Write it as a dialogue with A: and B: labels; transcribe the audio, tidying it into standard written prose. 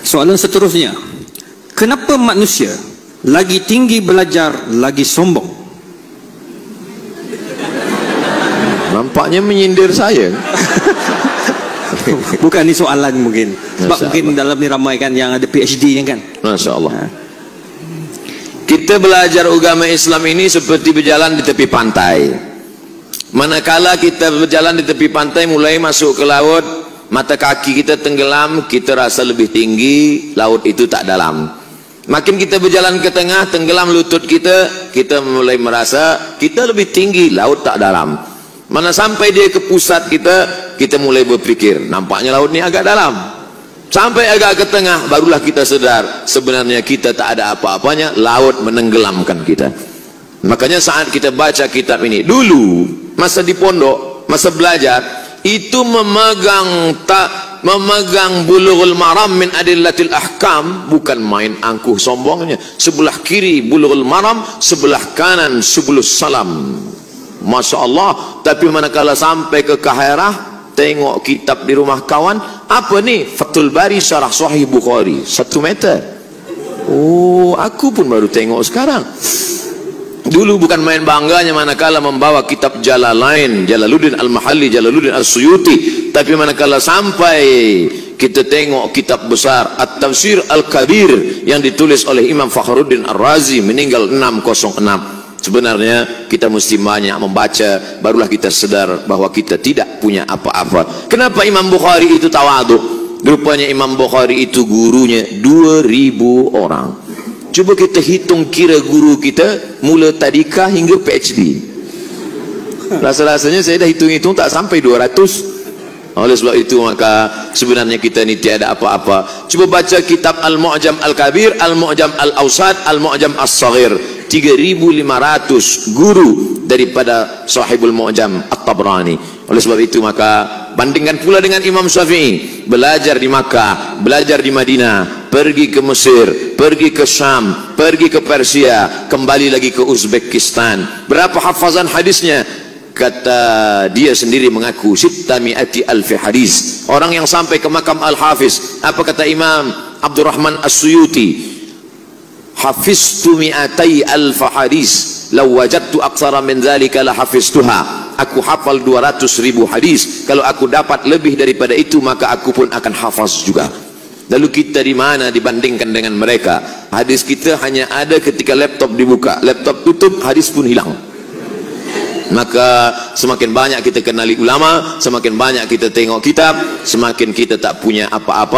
A: Soalan seterusnya, kenapa manusia lagi tinggi belajar lagi sombong?
B: Nampaknya menyindir saya.
A: Bukan ini soalan mungkin. Sebab mungkin dalam ni ramai kan yang ada PhD kan.
B: Masya Allah. Kita belajar agama Islam ini seperti berjalan di tepi pantai. Manakala kita berjalan di tepi pantai, mulai masuk ke laut, mata kaki kita tenggelam, kita rasa lebih tinggi, laut itu tak dalam. Makin kita berjalan ke tengah, tenggelam lutut kita, kita mulai merasa kita lebih tinggi, laut tak dalam. Mana sampai dia ke pusat kita mulai berpikir, nampaknya laut ni agak dalam. Sampai agak ke tengah, barulah kita sedar, sebenarnya kita tak ada apa-apanya, laut menenggelamkan kita. Makanya saat kita baca kitab ini, dulu masa di pondok, masa belajar, itu memegang Bulughul Maram min Adillatil Ahkam, bukan main angkuh sombongnya. Sebelah kiri Bulughul Maram, sebelah kanan Subulus Salam. Masya Allah. Tapi manakala sampai ke Kaherah, tengok kitab di rumah kawan, apa ni? Fathul Bari Syarah Sahih Bukhari, 1 meter. Oh, aku pun baru tengok sekarang. Dulu bukan main bangganya manakala membawa kitab Jalalain, Jalaluddin Al-Mahalli, Jalaluddin Al-Suyuti. Tapi manakala sampai kita tengok kitab besar At-Tafsir Al-Kabir yang ditulis oleh Imam Fakhruddin Ar-Razi, meninggal 606. Sebenarnya kita mesti banyak membaca, barulah kita sedar bahwa kita tidak punya apa-apa. Kenapa Imam Bukhari itu tawaduk? Rupanya Imam Bukhari itu gurunya 2000 orang. Cuba kita hitung kira guru kita mula tadika hingga PhD. Rasa-rasanya saya dah hitung-hitung tak sampai 200. Oleh sebab itu maka sebenarnya kita ni tiada apa-apa. Cuba baca kitab Al-Mu'jam Al-Kabir, Al-Mu'jam Al-Awsat, Al-Mu'jam As-Saghir. 3.500 guru daripada Sahibul Mu'jam At-Tabrani. Oleh sebab itu maka bandingkan pula dengan Imam Syafi'i, belajar di Makkah, belajar di Madinah, pergi ke Mesir, pergi ke Syam, pergi ke Persia, kembali lagi ke Uzbekistan. Berapa hafazan hadisnya? Kata dia sendiri mengaku 600,000 hadis. Orang yang sampai ke makam Al-Hafiz, apa kata Imam Abdurrahman As-Suyuti? Hafiztu 200,000 hadis, law wajadtu aktsara min dzalika la hafiztuha. Aku hafal 200,000 hadis, kalau aku dapat lebih daripada itu maka aku pun akan hafaz juga. Lalu kita di mana dibandingkan dengan mereka? Hadis kita hanya ada ketika laptop dibuka, laptop tutup, hadis pun hilang. Maka semakin banyak kita kenali ulama, semakin banyak kita tengok kitab, semakin kita tak punya apa-apa.